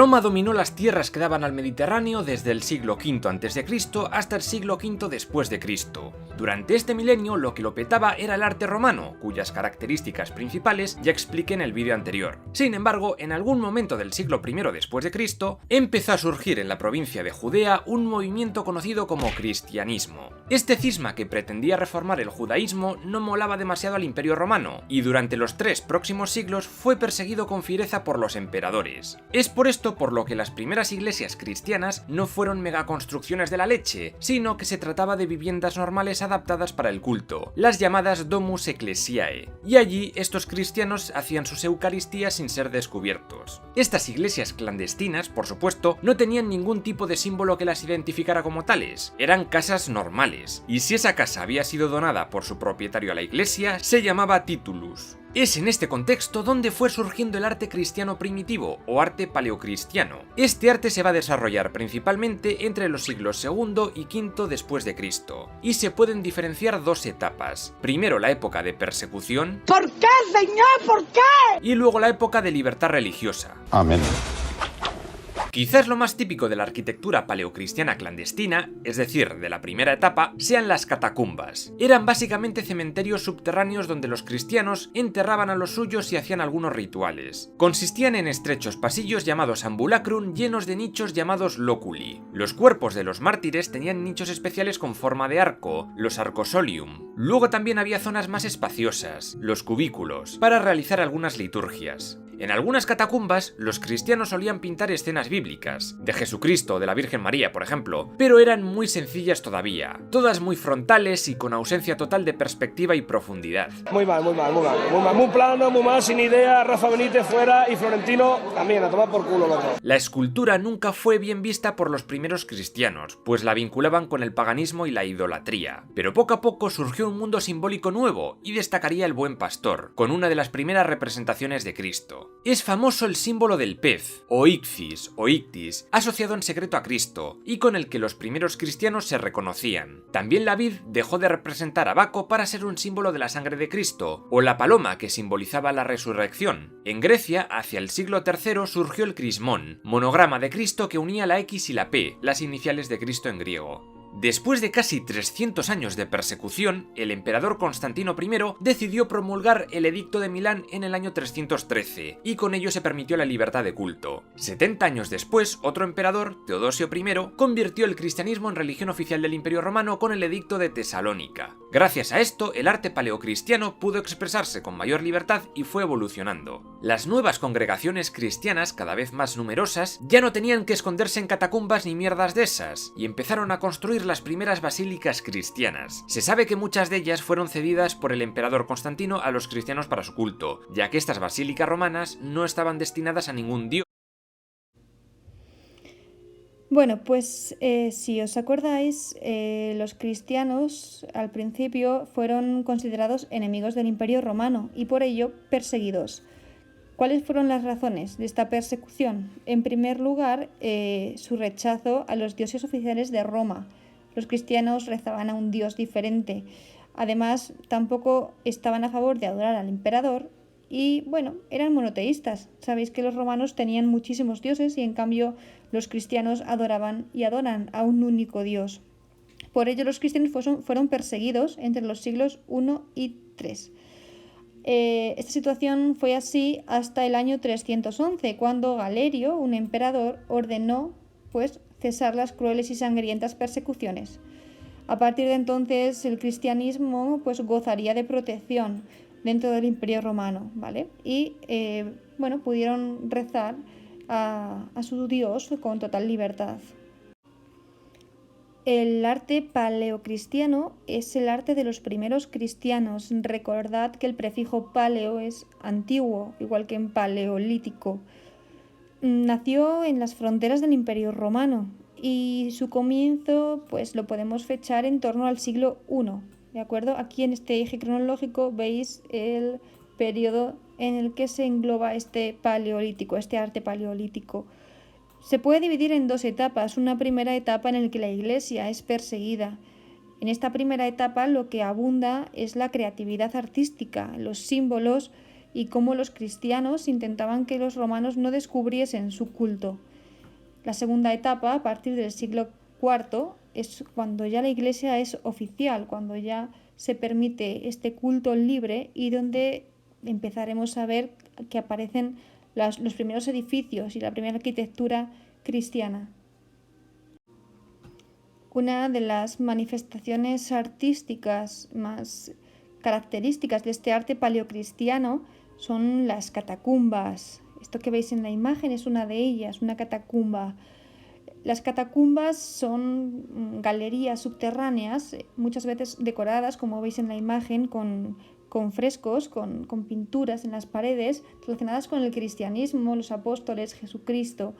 Roma dominó las tierras que daban al Mediterráneo desde el siglo V a.C. hasta el siglo V después de Cristo. Durante este milenio lo que lo petaba era el arte romano, cuyas características principales ya expliqué en el vídeo anterior. Sin embargo, en algún momento del siglo I después de Cristo, empezó a surgir en la provincia de Judea un movimiento conocido como cristianismo. Este cisma que pretendía reformar el judaísmo no molaba demasiado al Imperio Romano, y durante los 3 próximos siglos fue perseguido con fiereza por los emperadores. Es por esto por lo que las primeras iglesias cristianas no fueron megaconstrucciones de la leche, sino que se trataba de viviendas normales adaptadas para el culto, las llamadas Domus Ecclesiae, y allí estos cristianos hacían sus eucaristías sin ser descubiertos. Estas iglesias clandestinas, por supuesto, no tenían ningún tipo de símbolo que las identificara como tales, eran casas normales, y si esa casa había sido donada por su propietario a la iglesia, se llamaba titulus. Es en este contexto donde fue surgiendo el arte cristiano primitivo o arte paleocristiano. Este arte se va a desarrollar principalmente entre los siglos II y V después de Cristo, y se pueden diferenciar 2 etapas. Primero la época de persecución. ¿Por qué, señor? ¿Por qué? Y luego la época de libertad religiosa. Amén. Quizás lo más típico de la arquitectura paleocristiana clandestina, es decir, de la primera etapa, sean las catacumbas. Eran básicamente cementerios subterráneos donde los cristianos enterraban a los suyos y hacían algunos rituales. Consistían en estrechos pasillos llamados ambulacrum llenos de nichos llamados loculi. Los cuerpos de los mártires tenían nichos especiales con forma de arco, los arcosolium. Luego también había zonas más espaciosas, los cubículos, para realizar algunas liturgias. En algunas catacumbas, los cristianos solían pintar escenas bíblicas, de Jesucristo o de la Virgen María, por ejemplo, pero eran muy sencillas todavía, todas muy frontales y con ausencia total de perspectiva y profundidad. Muy mal, muy plano, muy mal, sin idea, Rafa Benítez fuera y Florentino también, a tomar por culo los dos. La escultura nunca fue bien vista por los primeros cristianos, pues la vinculaban con el paganismo y la idolatría, pero poco a poco surgió un mundo simbólico nuevo y destacaría el Buen Pastor, con una de las primeras representaciones de Cristo. Es famoso el símbolo del pez, o ictis, o ictis, asociado en secreto a Cristo, y con el que los primeros cristianos se reconocían. También la vid dejó de representar a Baco para ser un símbolo de la sangre de Cristo, o la paloma que simbolizaba la resurrección. En Grecia, hacia el siglo III, surgió el crismón, monograma de Cristo que unía la X y la P, las iniciales de Cristo en griego. Después de casi 300 años de persecución, el emperador Constantino I decidió promulgar el Edicto de Milán en el año 313, y con ello se permitió la libertad de culto. 70 años después, otro emperador, Teodosio I, convirtió el cristianismo en religión oficial del Imperio Romano con el Edicto de Tesalónica. Gracias a esto, el arte paleocristiano pudo expresarse con mayor libertad y fue evolucionando. Las nuevas congregaciones cristianas, cada vez más numerosas, ya no tenían que esconderse en catacumbas ni mierdas de esas, y empezaron a construir las primeras basílicas cristianas. Se sabe que muchas de ellas fueron cedidas por el emperador Constantino a los cristianos para su culto, ya que estas basílicas romanas no estaban destinadas a ningún dios. Bueno, pues si os acordáis, los cristianos al principio fueron considerados enemigos del Imperio Romano y por ello perseguidos. ¿Cuáles fueron las razones de esta persecución? En primer lugar, su rechazo a los dioses oficiales de Roma. Los cristianos rezaban a un dios diferente. Además, tampoco estaban a favor de adorar al emperador y, bueno, eran monoteístas. Sabéis que los romanos tenían muchísimos dioses y, en cambio, los cristianos adoraban y adoran a un único dios. Por ello, los cristianos fueron perseguidos entre los siglos I y III. Esta situación fue así hasta el año 311, cuando Galerio, un emperador, ordenó cesar las crueles y sangrientas persecuciones. A partir de entonces el cristianismo gozaría de protección dentro del Imperio Romano, ¿vale? Y pudieron rezar a su Dios con total libertad. El arte paleocristiano es el arte de los primeros cristianos. Recordad que el prefijo paleo es antiguo, igual que en paleolítico. Nació en las fronteras del Imperio Romano y su comienzo lo podemos fechar en torno al siglo I, ¿de acuerdo? Aquí en este eje cronológico veis el periodo en el que se engloba este arte paleolítico. Se puede dividir en 2 etapas. Una primera etapa en la que la Iglesia es perseguida. En esta primera etapa lo que abunda es la creatividad artística, los símbolos y cómo los cristianos intentaban que los romanos no descubriesen su culto. La segunda etapa, a partir del siglo IV, es cuando ya la Iglesia es oficial, cuando ya se permite este culto libre y donde empezaremos a ver que aparecen los primeros edificios y la primera arquitectura cristiana. Una de las manifestaciones artísticas más características de este arte paleocristiano son las catacumbas. Esto que veis en la imagen es una de ellas, una catacumba. Las catacumbas son galerías subterráneas, muchas veces decoradas, como veis en la imagen, con frescos, con pinturas en las paredes relacionadas con el cristianismo, los apóstoles, Jesucristo,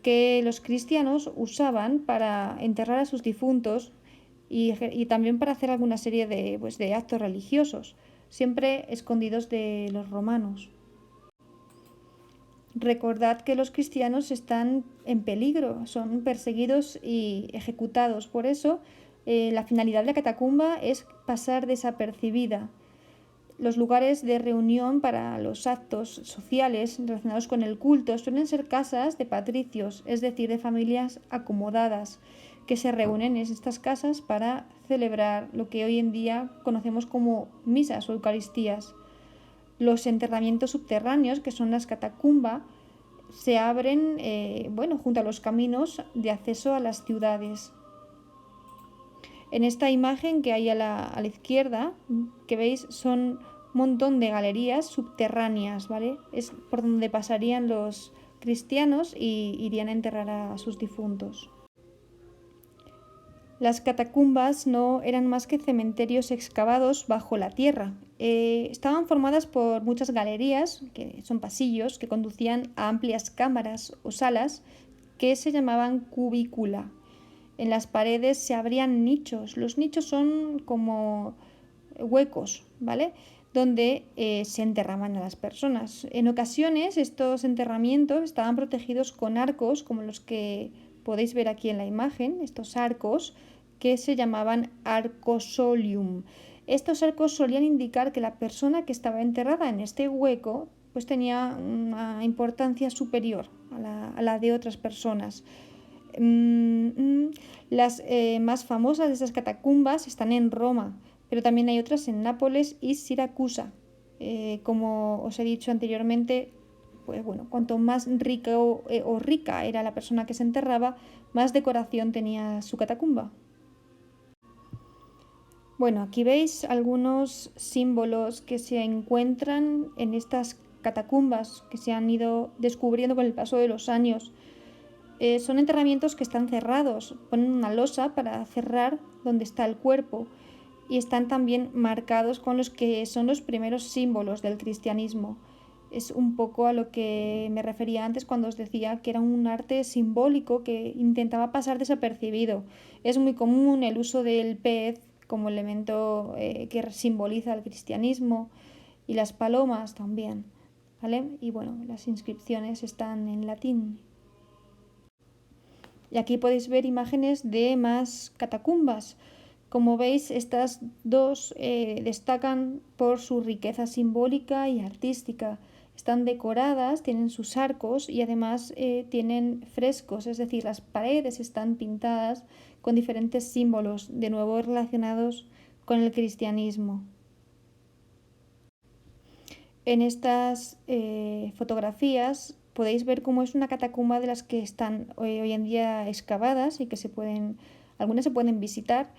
que los cristianos usaban para enterrar a sus difuntos y también para hacer alguna serie de actos religiosos, siempre escondidos de los romanos. Recordad que los cristianos están en peligro, son perseguidos y ejecutados. Por eso, la finalidad de la catacumba es pasar desapercibida. Los lugares de reunión para los actos sociales relacionados con el culto suelen ser casas de patricios, es decir, de familias acomodadas, que se reúnen en estas casas para celebrar lo que hoy en día conocemos como misas o eucaristías. Los enterramientos subterráneos, que son las catacumbas, se abren junto a los caminos de acceso a las ciudades. En esta imagen que hay a la izquierda, que veis, son un montón de galerías subterráneas, ¿vale? Es por donde pasarían los cristianos y irían a enterrar a sus difuntos. Las catacumbas no eran más que cementerios excavados bajo la tierra. Estaban formadas por muchas galerías, que son pasillos, que conducían a amplias cámaras o salas que se llamaban cubícula. En las paredes se abrían nichos. Los nichos son como huecos, ¿vale?, donde se enterraban a las personas. En ocasiones estos enterramientos estaban protegidos con arcos, como los que podéis ver aquí en la imagen, estos arcos que se llamaban arcosolium. Estos arcos solían indicar que la persona que estaba enterrada en este hueco pues tenía una importancia superior a la de otras personas. Las más famosas de esas catacumbas están en Roma, pero también hay otras en Nápoles y Siracusa. Como os he dicho anteriormente, pues bueno, cuanto más rica o rica era la persona que se enterraba, más decoración tenía su catacumba. Bueno, aquí veis algunos símbolos que se encuentran en estas catacumbas que se han ido descubriendo con el paso de los años. Son enterramientos que están cerrados, ponen una losa para cerrar donde está el cuerpo y están también marcados con los que son los primeros símbolos del cristianismo. Es un poco a lo que me refería antes cuando os decía que era un arte simbólico que intentaba pasar desapercibido. Es muy común el uso del pez como elemento que simboliza el cristianismo y las palomas también, ¿vale? Y bueno, las inscripciones están en latín. Y aquí podéis ver imágenes de más catacumbas. Como veis, estas dos destacan por su riqueza simbólica y artística. Están decoradas, tienen sus arcos y además tienen frescos, es decir, las paredes están pintadas con diferentes símbolos, de nuevo relacionados con el cristianismo. En estas fotografías podéis ver cómo es una catacumba de las que están hoy en día excavadas y que algunas se pueden visitar.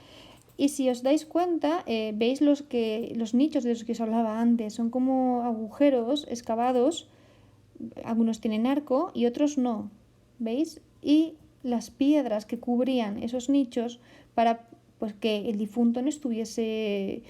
Y si os dais cuenta, veis los nichos de los que os hablaba antes, son como agujeros excavados, algunos tienen arco y otros no, ¿veis? Y las piedras que cubrían esos nichos para pues, que el difunto no se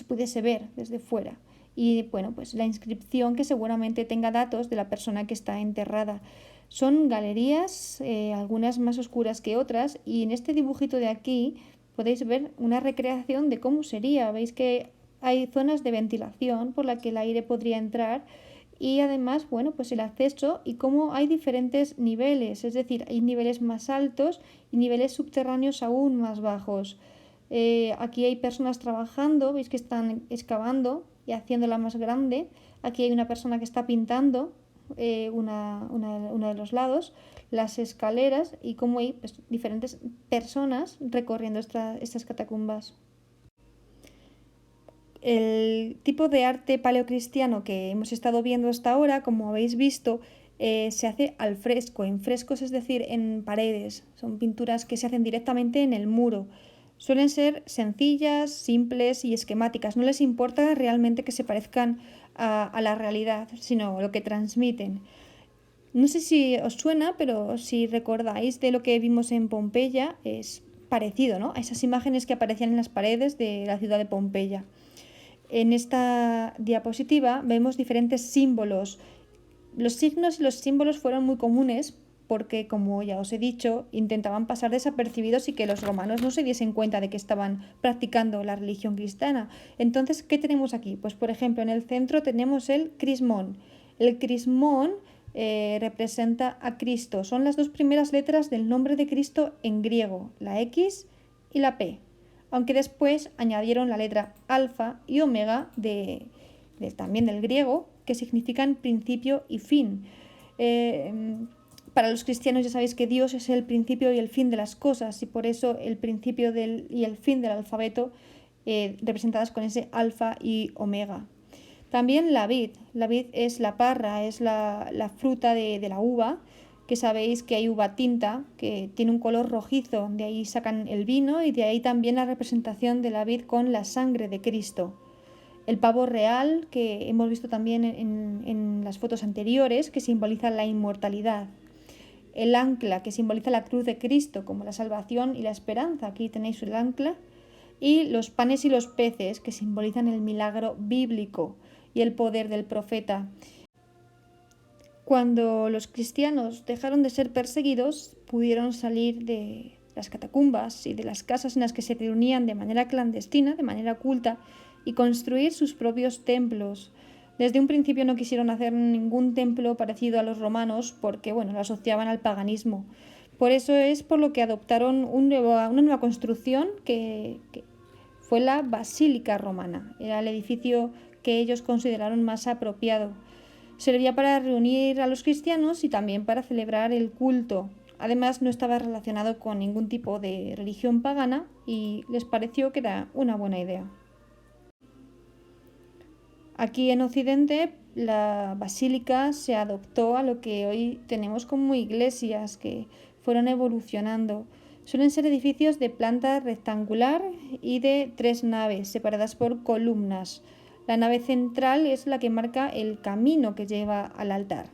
pudiese ver desde fuera. Y bueno, pues la inscripción que seguramente tenga datos de la persona que está enterrada. Son galerías, algunas más oscuras que otras, y en este dibujito de aquí podéis ver una recreación de cómo sería. Veis que hay zonas de ventilación por la que el aire podría entrar y además, bueno, pues el acceso y cómo hay diferentes niveles, es decir, hay niveles más altos y niveles subterráneos aún más bajos. Aquí hay personas trabajando, veis que están excavando y haciéndola más grande. Aquí hay una persona que está pintando, uno de los lados, las escaleras y cómo hay pues, diferentes personas recorriendo estas catacumbas. El tipo de arte paleocristiano que hemos estado viendo hasta ahora, como habéis visto, se hace al fresco, en frescos, es decir, en paredes. Son pinturas que se hacen directamente en el muro. Suelen ser sencillas, simples y esquemáticas. No les importa realmente que se parezcan a la realidad, sino lo que transmiten. No sé si os suena, pero si recordáis de lo que vimos en Pompeya, es parecido, ¿no? A esas imágenes que aparecían en las paredes de la ciudad de Pompeya. En esta diapositiva vemos diferentes símbolos. Los signos y los símbolos fueron muy comunes porque, como ya os he dicho, intentaban pasar desapercibidos y que los romanos no se diesen cuenta de que estaban practicando la religión cristiana. Entonces, ¿qué tenemos aquí? Pues, por ejemplo, en el centro tenemos el crismón. El crismón representa a Cristo. Son las dos primeras letras del nombre de Cristo en griego, la X y la P. Aunque después añadieron la letra alfa y omega también del griego, que significan principio y fin. Para los cristianos ya sabéis que Dios es el principio y el fin de las cosas, y por eso el principio y el fin del alfabeto representadas con ese alfa y omega. También la vid. La vid es la parra, es la fruta de la uva, que sabéis que hay uva tinta, que tiene un color rojizo, de ahí sacan el vino y de ahí también la representación de la vid con la sangre de Cristo. El pavo real, que hemos visto también en las fotos anteriores, que simboliza la inmortalidad. El ancla, que simboliza la cruz de Cristo, como la salvación y la esperanza. Aquí tenéis el ancla. Y los panes y los peces, que simbolizan el milagro bíblico y el poder del profeta. Cuando los cristianos dejaron de ser perseguidos, pudieron salir de las catacumbas y de las casas en las que se reunían de manera clandestina, de manera oculta, y construir sus propios templos. Desde un principio no quisieron hacer ningún templo parecido a los romanos porque, lo asociaban al paganismo. Por eso es por lo que adoptaron una nueva construcción que fue la Basílica Romana. Era el edificio que ellos consideraron más apropiado. Servía para reunir a los cristianos y también para celebrar el culto. Además, no estaba relacionado con ningún tipo de religión pagana y les pareció que era una buena idea. Aquí en Occidente, la basílica se adoptó a lo que hoy tenemos como iglesias, que fueron evolucionando. Suelen ser edificios de planta rectangular y de 3 naves, separadas por columnas. La nave central es la que marca el camino que lleva al altar.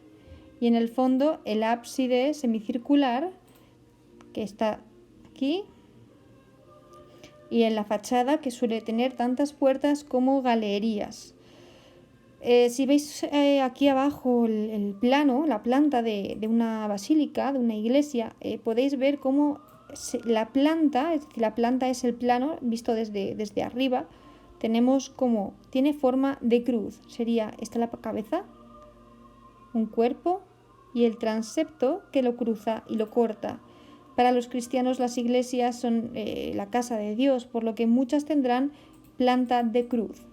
Y en el fondo, el ábside semicircular, que está aquí, y en la fachada, que suele tener tantas puertas como galerías. Si veis aquí abajo el plano, la planta de una basílica, de una iglesia, podéis ver cómo la planta, es decir, la planta es el plano visto desde arriba. Tenemos como, tiene forma de cruz, esta la cabeza, un cuerpo y el transepto que lo cruza y lo corta. Para los cristianos las iglesias son la casa de Dios, por lo que muchas tendrán planta de cruz.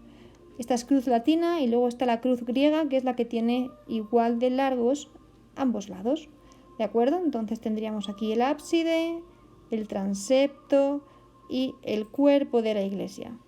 Esta es cruz latina y luego está la cruz griega, que es la que tiene igual de largos ambos lados. ¿De acuerdo? Entonces tendríamos aquí el ábside, el transepto y el cuerpo de la iglesia.